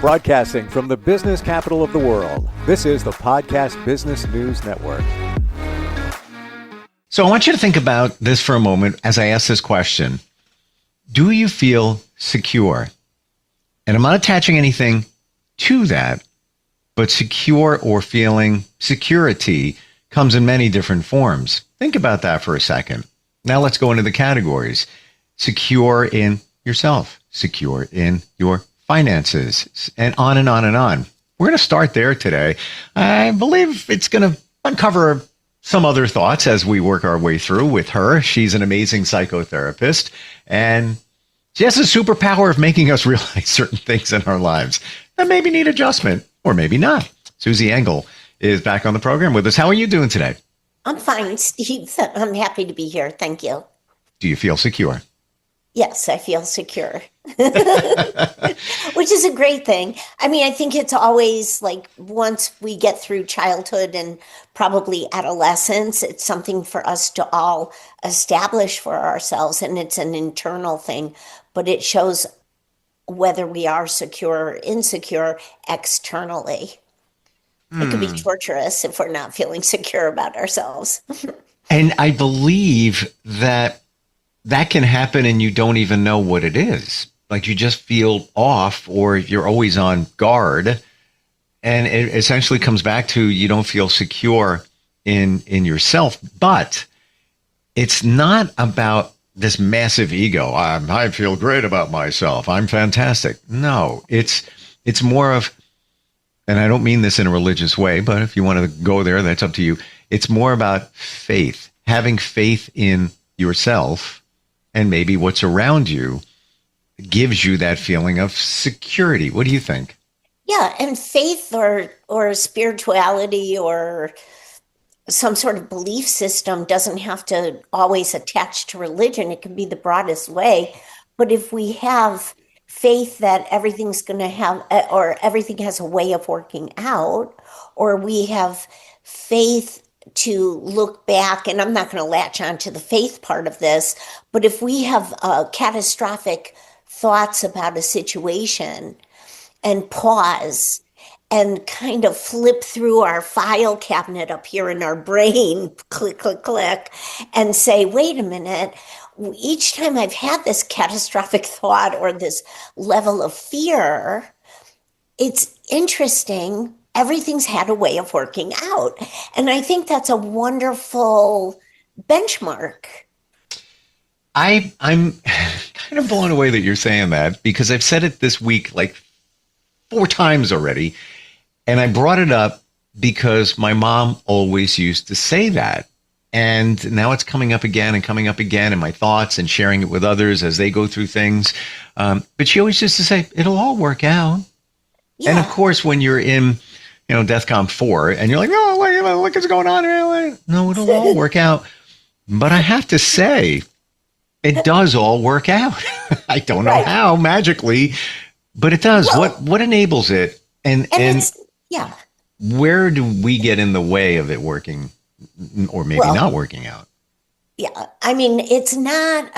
Broadcasting from the business capital of the world, this is the Podcast Business News Network. So I want you to think about this for a moment as I ask this question. Do you feel secure? And I'm not attaching anything to that, but secure or feeling security comes in many different forms. Think about that for a second. Now let's go into the categories. Secure in yourself, secure in your finances, and on and on and on. We're going to start there today. I believe it's going to uncover some other thoughts as we work our way through with her. She's an amazing psychotherapist, and she has a superpower of making us realize certain things in our lives that maybe need adjustment or maybe not. Susie Engel is back on the program with us. How are you doing today? I'm fine, Steve. I'm happy to be here. Thank you. Do you feel secure? Yes, I feel secure, which is a great thing. I mean, I think it's always like once we get through childhood and probably adolescence, it's something for us to all establish for ourselves. And it's an internal thing, but it shows whether we are secure or insecure externally. It can be torturous if we're not feeling secure about ourselves. And I believe that can happen and you don't even know what it is. Like you just feel off or you're always on guard. And it essentially comes back to you don't feel secure in yourself. But it's not about this massive ego. I feel great about myself. I'm fantastic. No, it's more of, and I don't mean this in a religious way, but if you want to go there, that's up to you. It's more about faith, having faith in yourself and maybe what's around you gives you that feeling of security. What do you think? Yeah, and faith or spirituality or some sort of belief system doesn't have to always attach to religion. It can be the broadest way. But if we have faith that everything's going to have, or everything has a way of working out, or we have faith to look back, and I'm not going to latch on to the faith part of this, but if we have catastrophic thoughts about a situation and pause and kind of flip through our file cabinet up here in our brain, click, click, click, and say, wait a minute, each time I've had this catastrophic thought or this level of fear, it's interesting. Everything's had a way of working out. And I think that's a wonderful benchmark. I'm kind of blown away that you're saying that because I've said it this week like 4 times already. And I brought it up because my mom always used to say that. And now it's coming up again in my thoughts and sharing it with others as they go through things. But she always used to say, it'll all work out. Yeah. And of course, when you're in, DEFCON 4 and you're like, oh, look what's going on here. No, it'll all work out. But I have to say, it does all work out. I don't know how magically, but it does. Well, what enables it? And where do we get in the way of it working or maybe not working out? Yeah. I mean, it's not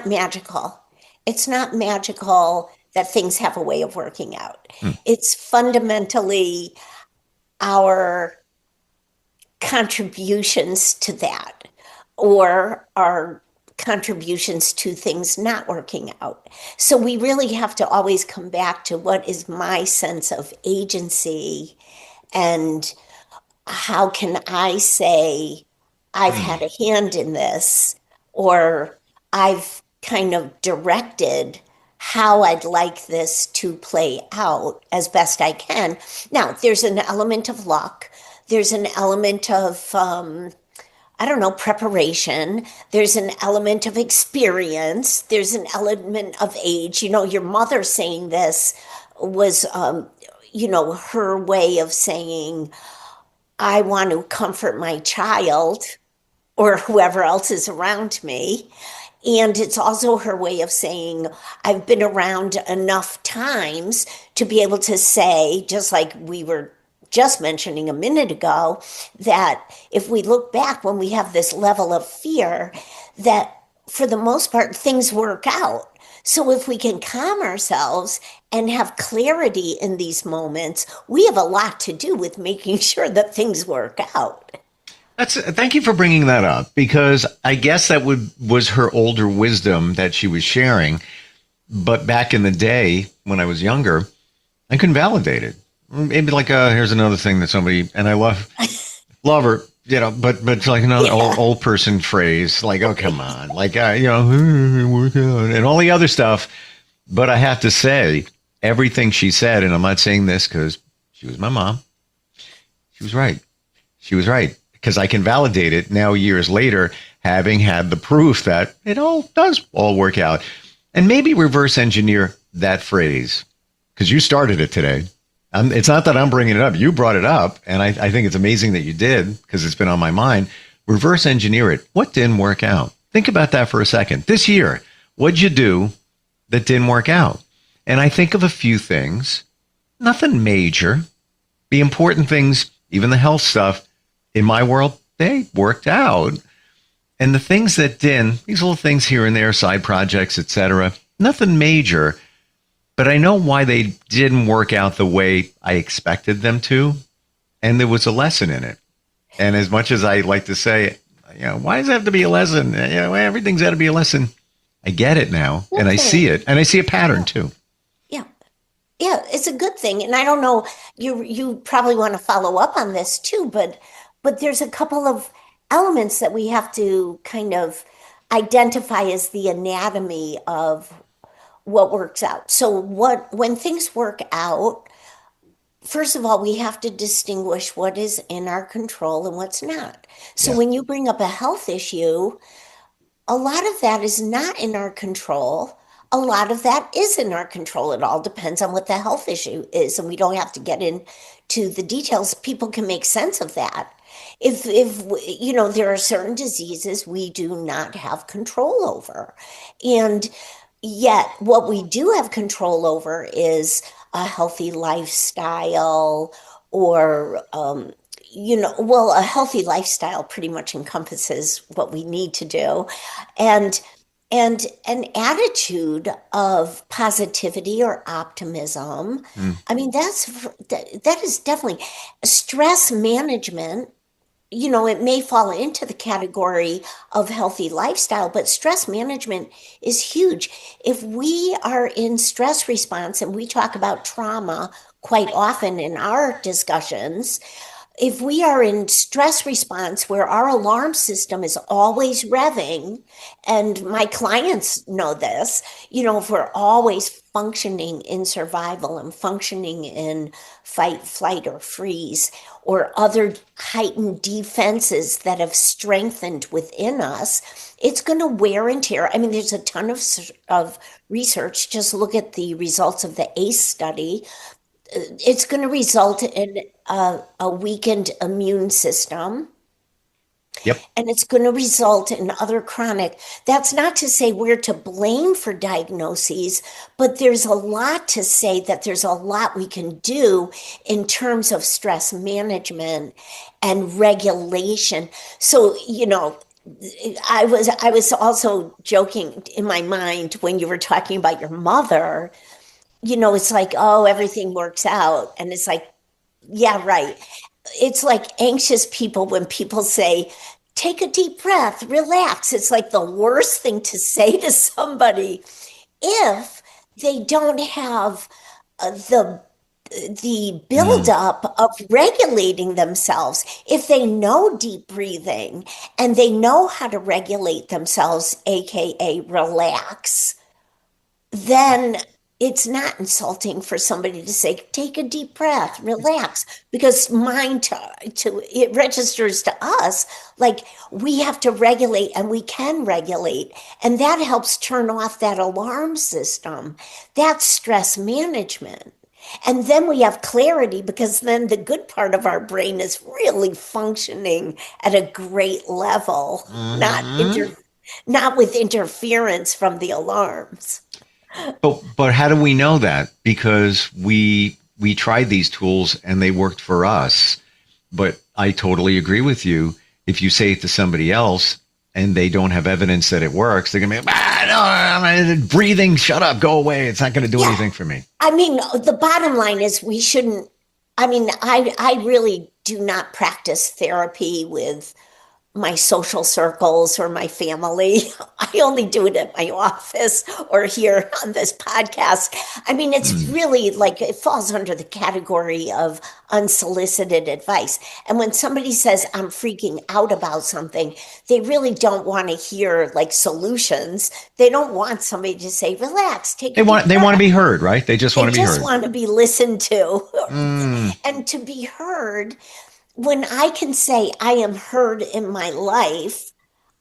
magical. It's not magical that things have a way of working out. It's fundamentally our contributions to that or our contributions to things not working out. So we really have to always come back to what is my sense of agency and how can I say I've had a hand in this or I've kind of directed how I'd like this to play out as best I can. Now, there's an element of luck. There's an element of, preparation. There's an element of experience. There's an element of age. Your mother saying this was, her way of saying, I want to comfort my child or whoever else is around me. And it's also her way of saying, I've been around enough times to be able to say, just like we were just mentioning a minute ago, that if we look back when we have this level of fear, that for the most part, things work out. So if we can calm ourselves and have clarity in these moments, we have a lot to do with making sure that things work out. Thank you for bringing that up, because I guess that was her older wisdom that she was sharing. But back in the day when I was younger, I couldn't validate it. Maybe like, here's another thing that somebody, and I love her, but it's like an old person phrase, like, oh, come on, like, work out and all the other stuff. But I have to say, everything she said, and I'm not saying this because she was my mom, she was right. She was right. Because I can validate it now years later, having had the proof that it all does work out. And maybe reverse engineer that phrase, because you started it today. It's not that I'm bringing it up. You brought it up, and I think it's amazing that you did, because it's been on my mind. Reverse engineer it. What didn't work out? Think about that for a second. This year, what'd you do that didn't work out? And I think of a few things, nothing major. The important things, even the health stuff, in my world, they worked out. And the things that didn't, these little things here and there, side projects, etc., nothing major. But I know why they didn't work out the way I expected them to. And there was a lesson in it. And as much as I like to say, why does it have to be a lesson? Everything's got to be a lesson. I get it now. Okay. And I see it. And I see a pattern too. Yeah, it's a good thing. And I don't know, you probably want to follow up on this too, but there's a couple of elements that we have to kind of identify as the anatomy of what works out. So when things work out, first of all, we have to distinguish what is in our control and what's not. So when you bring up a health issue, a lot of that is not in our control. A lot of that is in our control. It all depends on what the health issue is, and we don't have to get into the details. People can make sense of that. If there are certain diseases we do not have control over. And yet what we do have control over is a healthy lifestyle, or, a healthy lifestyle pretty much encompasses what we need to do. And an attitude of positivity or optimism. I mean, that is definitely stress management. It may fall into the category of healthy lifestyle, but stress management is huge. If we are in stress response, and we talk about trauma quite often in our discussions, if we are in stress response where our alarm system is always revving, and my clients know this, if we're always functioning in survival and functioning in fight, flight, or freeze, or other heightened defenses that have strengthened within us, it's going to wear and tear. I mean, there's a ton of research. Just look at the results of the ACE study. It's going to result in a weakened immune system. Yep. And it's going to result in other chronic. That's not to say we're to blame for diagnoses, but there's a lot to say that there's a lot we can do in terms of stress management and regulation. So, I was also joking in my mind when you were talking about your mother. It's like, oh, everything works out. And it's like, yeah, right. It's like anxious people, when people say, take a deep breath, relax. It's like the worst thing to say to somebody if they don't have the buildup of regulating themselves. If they know deep breathing and they know how to regulate themselves, AKA relax, then it's not insulting for somebody to say, take a deep breath, relax, because it registers to us like we have to regulate, and we can regulate. And that helps turn off that alarm system. That's stress management. And then we have clarity, because then the good part of our brain is really functioning at a great level, not with interference from the alarms. But how do we know that? Because we tried these tools and they worked for us. But I totally agree with you. If you say it to somebody else, and they don't have evidence that it works, they're going to be, no, I'm breathing, shut up, go away. It's not going to do anything for me. I mean, the bottom line is we shouldn't, I mean, I really do not practice therapy with my social circles or my family. I only do it at my office or here on this podcast. I mean, it's really like it falls under the category of unsolicited advice. And when somebody says, I'm freaking out about something, they really don't want to hear like solutions. They don't want somebody to say, relax, take They want to be heard, right? They just want to be heard. They just want to be listened to. And to be heard, when I can say I am heard in my life,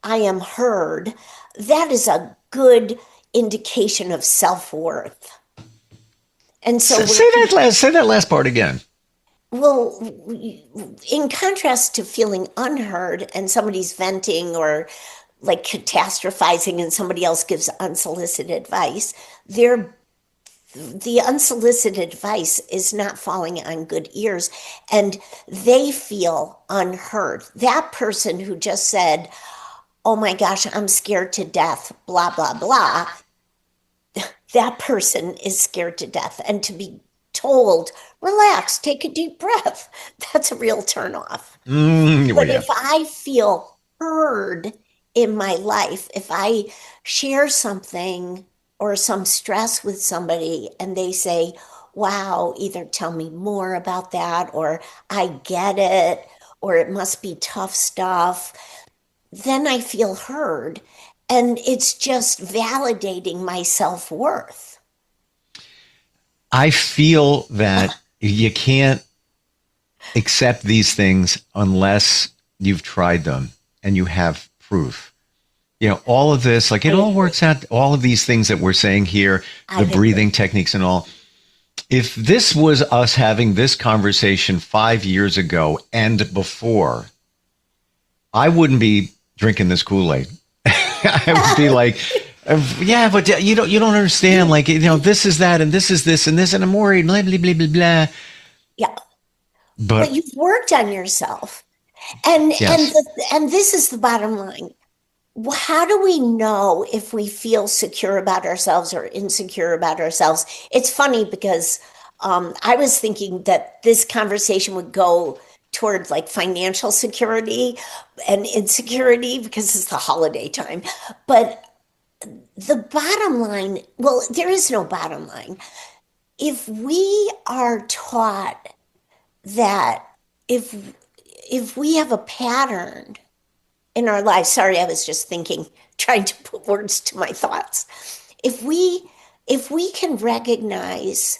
I am heard, that is a good indication of self-worth. And so say that last part again. Well, in contrast to feeling unheard and somebody's venting or like catastrophizing and somebody else gives unsolicited advice, the unsolicited advice is not falling on good ears, and they feel unheard. That person who just said, oh my gosh, I'm scared to death, blah, blah, blah, that person is scared to death. And to be told, relax, take a deep breath, that's a real turnoff. But if I feel heard in my life, if I share something or some stress with somebody and they say, wow, either tell me more about that, or I get it, or it must be tough stuff, then I feel heard. And it's just validating my self-worth. I feel that you can't accept these things unless you've tried them and you have proof. You know, all of this, like it all works out, all of these things that we're saying here, the breathing techniques and all. If this was us having this conversation 5 years ago and before, I wouldn't be drinking this Kool-Aid. I would be like, yeah, but you don't understand. Like, you know, this is that, and this is this, and this, and I'm worried, blah, blah, blah, blah, blah. Yeah. But you've worked on yourself. And, yes. and this is the bottom line. How do we know if we feel secure about ourselves or insecure about ourselves? It's funny because I was thinking that this conversation would go toward like financial security and insecurity because it's the holiday time. But the bottom line, well, there is no bottom line. If we are taught that if we have a pattern in our lives, sorry, I was just thinking, trying to put words to my thoughts. If we can recognize,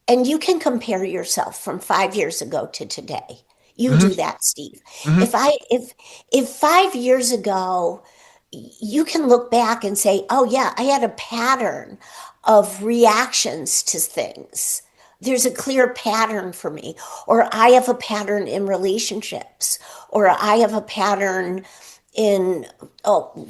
and you can compare yourself from 5 years ago to today. You do that, Steve. If 5 years ago, you can look back and say, oh yeah, I had a pattern of reactions to things. There's a clear pattern for me, or I have a pattern in relationships, or I have a pattern in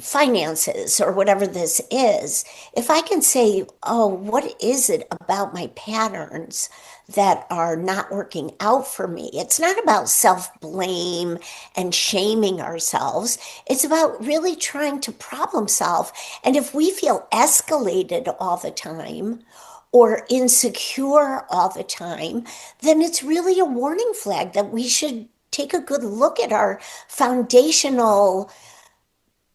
finances, or whatever this is. If I can say, oh, what is it about my patterns that are not working out for me? It's not about self-blame and shaming ourselves. It's about really trying to problem solve. And if we feel escalated all the time or insecure all the time, then it's really a warning flag that we should take a good look at our foundational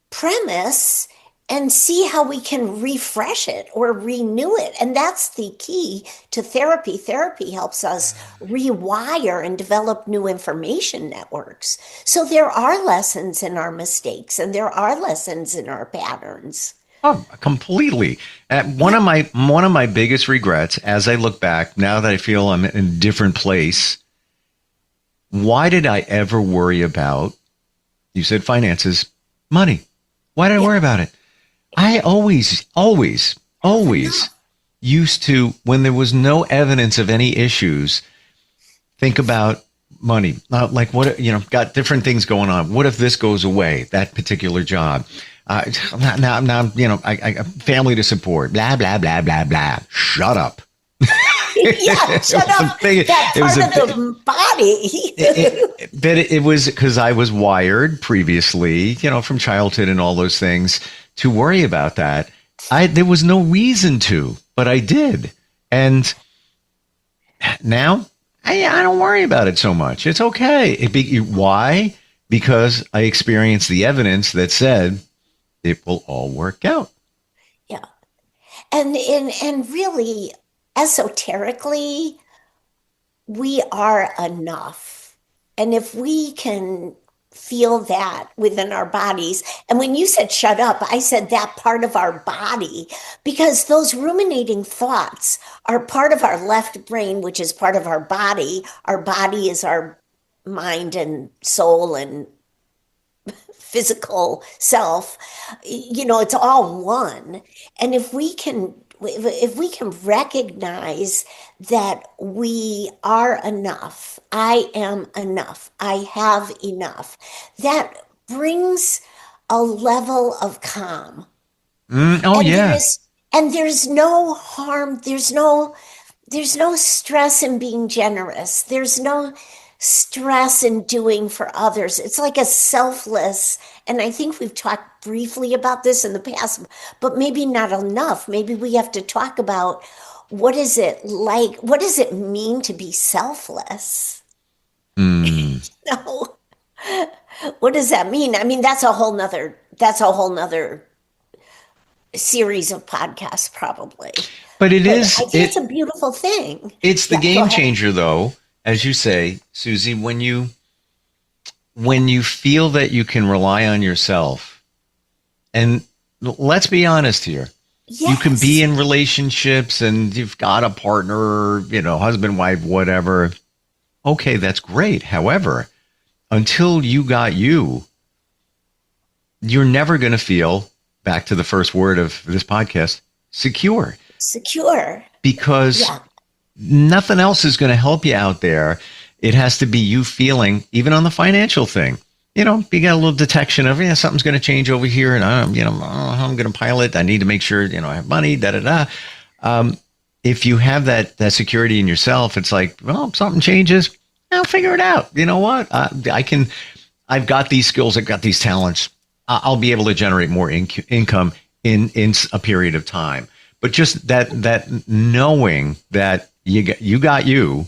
premise and see how we can refresh it or renew it. And that's the key to therapy. Therapy helps us rewire and develop new information networks. So there are lessons in our mistakes and there are lessons in our patterns. Oh, completely. One of my biggest regrets as I look back, now that I feel I'm in a different place, why did I ever worry about, you said finances, money? Why did I worry about it? I always used to, when there was no evidence of any issues, think about money. Like what, got different things going on. What if this goes away, that particular job? Now, I family to support, blah, blah, blah, blah, blah. Shut up. Yeah, shut up. That part of the body. But it was because I was wired previously, from childhood and all those things to worry about that. There was no reason to, but I did. And now I don't worry about it so much. It's okay. Why? Because I experienced the evidence that said it will all work out. Yeah. And really, esoterically, we are enough. And if we can feel that within our bodies, and when you said shut up, I said that part of our body, because those ruminating thoughts are part of our left brain, which is part of our body. Our body is our mind and soul and physical self. It's all one. And if we can recognize that we are enough, I am enough, I have enough, that brings a level of calm. And there's no harm, there's no stress in being generous. There's no stress in doing for others. It's like a selfless, and I think we've talked briefly about this in the past, but maybe not enough. Maybe we have to talk about what is it like? What does it mean to be selfless? No. What does that mean? I mean, that's a whole nother series of podcasts, probably. But I think it's a beautiful thing. It's the game changer, though, as you say, Susie, when you feel that you can rely on yourself. And let's be honest here. Yes. You can be in relationships and you've got a partner, husband, wife, whatever. Okay, that's great. However, until you got you're never going to feel, back to the first word of this podcast, secure. Secure. Because nothing else is going to help you out there. It has to be you feeling, even on the financial thing. You got a little detection of, something's going to change over here, and I'm going to pilot. I need to make sure, I have money, if you have that security in yourself, it's like, well, if something changes, I'll figure it out. You know what? I've got these skills. I've got these talents. I'll be able to generate more income in a period of time. But just that knowing that you got you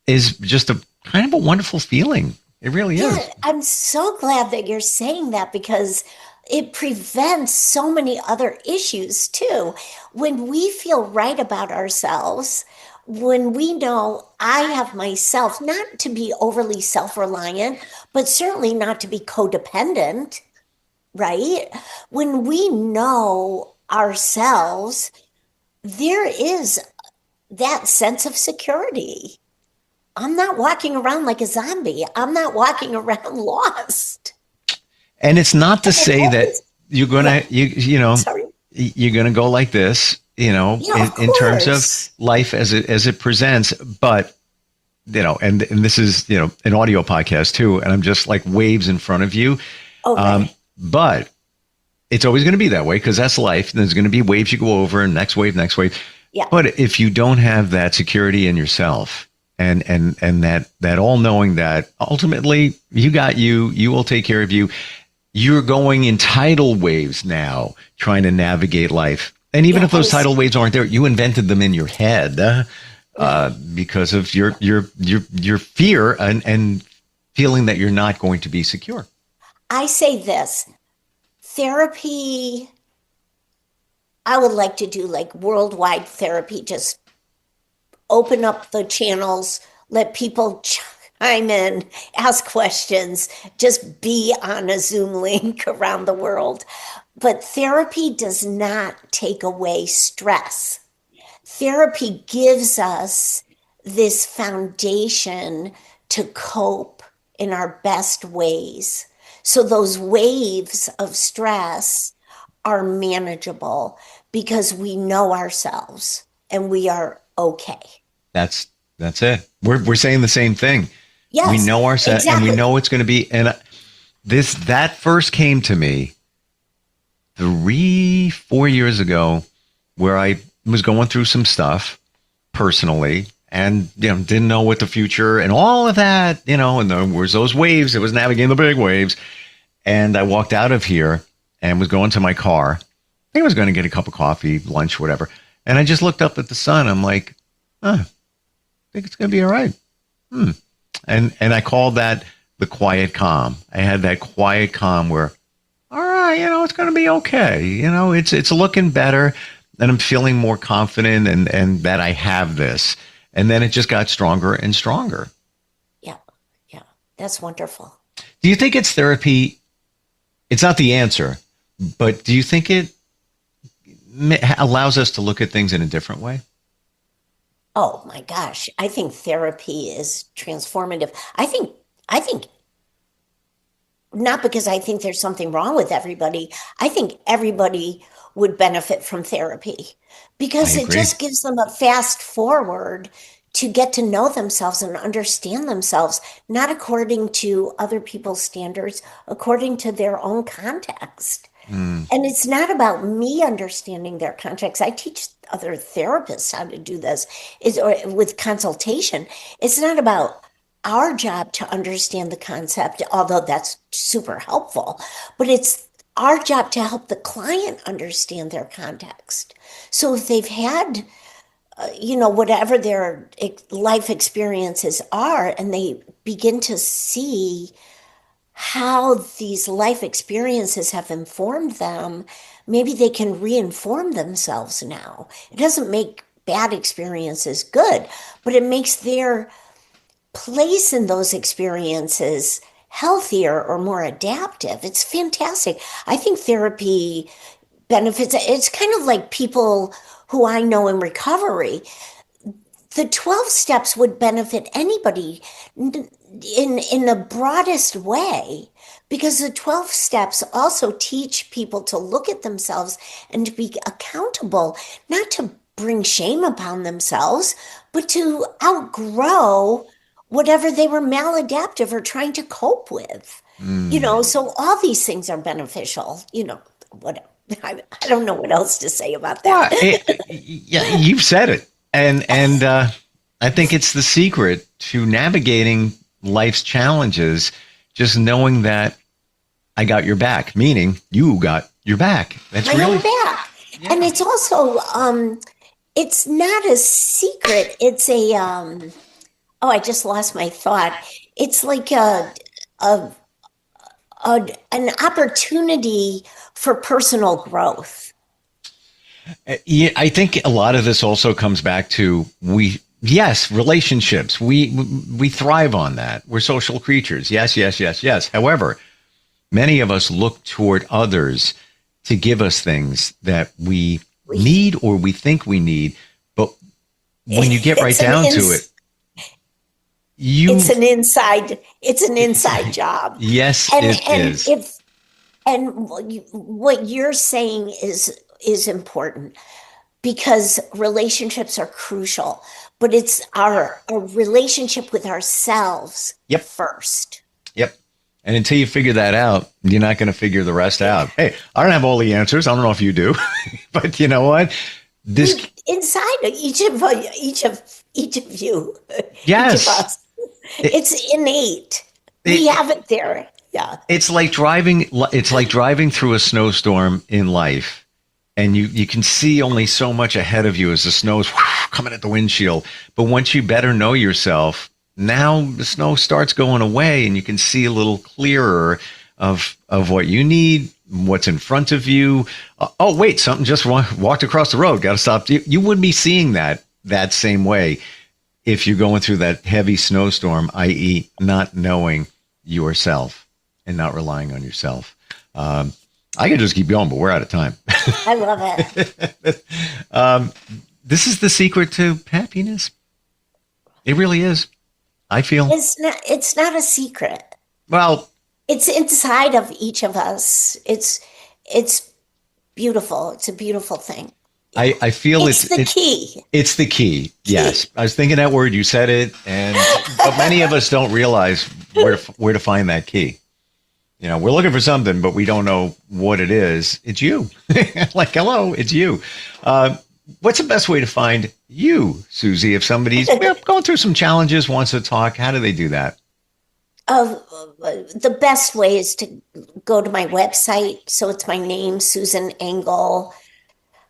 is just a kind of a wonderful feeling. It really is. I'm so glad that you're saying that, because it prevents so many other issues too. When we feel right about ourselves, when we know I have myself, not to be overly self-reliant, but certainly not to be codependent, right? When we know ourselves, there is that sense of security. I'm not walking around like a zombie. I'm not walking around lost. And it's not to say that you're gonna you're gonna go like this, in terms of life as it presents. But and this is an audio podcast too, and I'm just like waves in front of you. Okay. But it's always going to be that way, because that's life. And there's going to be waves you go over, and next wave. Yeah. But if you don't have that security in yourself, and that all knowing that ultimately you got you will take care of you. You're going in tidal waves now, trying to navigate life. And even if those tidal waves aren't there, you invented them in your head because of your fear and feeling that you're not going to be secure. I say this, therapy, I would like to do like worldwide therapy, just open up the channels, let people chime in, ask questions, just be on a Zoom link around the world. But therapy does not take away stress. Therapy gives us this foundation to cope in our best ways. So those waves of stress are manageable because we know ourselves and we are okay. That's it. We're saying the same thing. Yes, we know ourselves, exactly. And we know it's going to be. And that first came to me 3-4 years ago, where I was going through some stuff personally, and didn't know what the future and all of that, and there was those waves. It was navigating the big waves. And I walked out of here and was going to my car. I think I was going to get a cup of coffee, lunch, whatever. And I just looked up at the sun. I'm like, I think it's going to be all right. And I called that the quiet calm. I had that quiet calm where, all right, it's going to be okay. It's looking better, and I'm feeling more confident and that I have this. And then it just got stronger and stronger. Yeah. That's wonderful. Do you think it's therapy? It's not the answer, but do you think it allows us to look at things in a different way? Oh my gosh. I think therapy is transformative. I think not because I think there's something wrong with everybody. I think everybody would benefit from therapy because it just gives them a fast forward to get to know themselves and understand themselves, not according to other people's standards, according to their own context. And it's not about me understanding their context. I teach other therapists how to do this with consultation. It's not about our job to understand the concept, although that's super helpful, but it's our job to help the client understand their context. So if they've had, whatever their life experiences are, and they begin to see how these life experiences have informed them, maybe they can re-inform themselves now. It doesn't make bad experiences good, but it makes their place in those experiences healthier or more adaptive. It's fantastic. I think therapy benefits. It's kind of like people who I know in recovery. The 12 steps would benefit anybody in the broadest way, because the 12 steps also teach people to look at themselves and to be accountable, not to bring shame upon themselves, but to outgrow whatever they were maladaptive or trying to cope with. So all these things are beneficial, whatever. I don't know what else to say about that. Well, you've said it. And I think it's the secret to navigating life's challenges, just knowing that I got your back, meaning you got your back. That's really back. Yeah. And it's also, it's not a secret. It's a, I just lost my thought. It's like an opportunity for personal growth. Yeah, I think a lot of this also comes back to relationships. We thrive on that. We're social creatures. Yes. However, many of us look toward others to give us things that we need or we think we need. But when you get right down to it, it's an inside job. Yes, it is. What you're saying is important, because relationships are crucial, but it's our relationship with ourselves first. Yep. And until you figure that out, you're not going to figure the rest out. Hey, I don't have all the answers. I don't know if you do, but you know what? Inside each of you, yes, each of us, it's innate. We have it there. Yeah. It's like driving through a snowstorm in life. And you can see only so much ahead of you as the snow's coming at the windshield. But once you better know yourself, now the snow starts going away and you can see a little clearer of what you need, what's in front of you. Oh, wait, something just walked across the road. Got to stop. You wouldn't be seeing that same way if you're going through that heavy snowstorm, i.e. not knowing yourself and not relying on yourself. I could just keep going, but we're out of time. I love it. This is the secret to happiness. It really is. I feel it's not a secret. Well, it's inside of each of us. It's beautiful. It's a beautiful thing. I feel it's the key. It's the key. Yes. I was thinking that word, you said it, but many of us don't realize where to find that key. We're looking for something, but we don't know what it is. It's you. Like, hello, it's you. what's the best way to find you, Susie, if somebody's going through some challenges, wants to talk? How do they do that? The best way is to go to my website. So it's my name, Susan Engel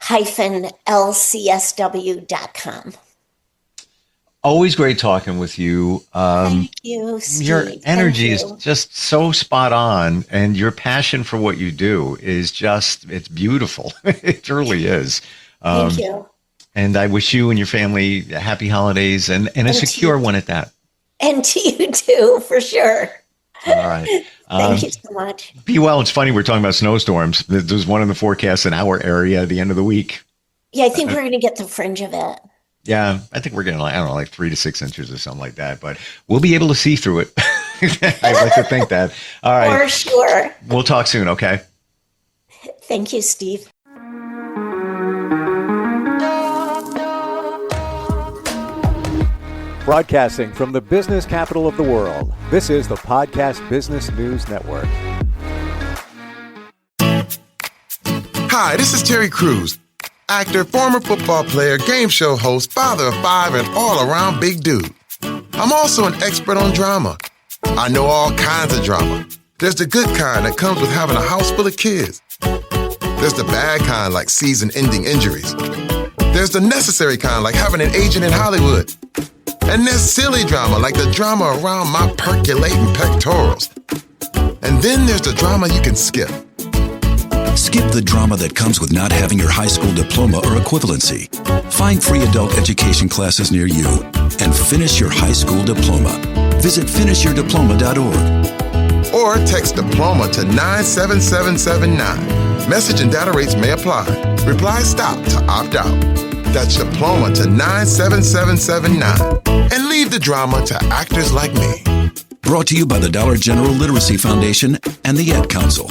-lcsw.com. Always great talking with you. Thank you, Steve. Your energy is just so spot on, and your passion for what you do is it's beautiful. It truly is. Thank you. And I wish you and your family happy holidays and a secure one at that. And to you too, for sure. All right. Thank you so much. Be well. It's funny, we're talking about snowstorms. There's one in the forecast in our area at the end of the week. Yeah, I think we're going to get the fringe of it. Yeah, I think we're getting, like 3 to 6 inches or something like that. But we'll be able to see through it. I'd like to think that. All right. For sure. We'll talk soon, okay? Thank you, Steve. Broadcasting from the business capital of the world, this is the Podcast Business News Network. Hi, this is Terry Crews, actor, former football player, game show host, father of 5, and all-around big dude. I'm also an expert on drama. I know all kinds of drama. There's the good kind that comes with having a house full of kids. There's the bad kind like season-ending injuries. There's the necessary kind like having an agent in Hollywood. And there's silly drama, like the drama around my percolating pectorals. And then there's the drama you can skip. Skip the drama that comes with not having your high school diploma or equivalency. Find free adult education classes near you and finish your high school diploma. Visit finishyourdiploma.org. Or text diploma to 97779. Message and data rates may apply. Reply STOP to opt out. That's diploma to 97779. And leave the drama to actors like me. Brought to you by the Dollar General Literacy Foundation and the Ad Council.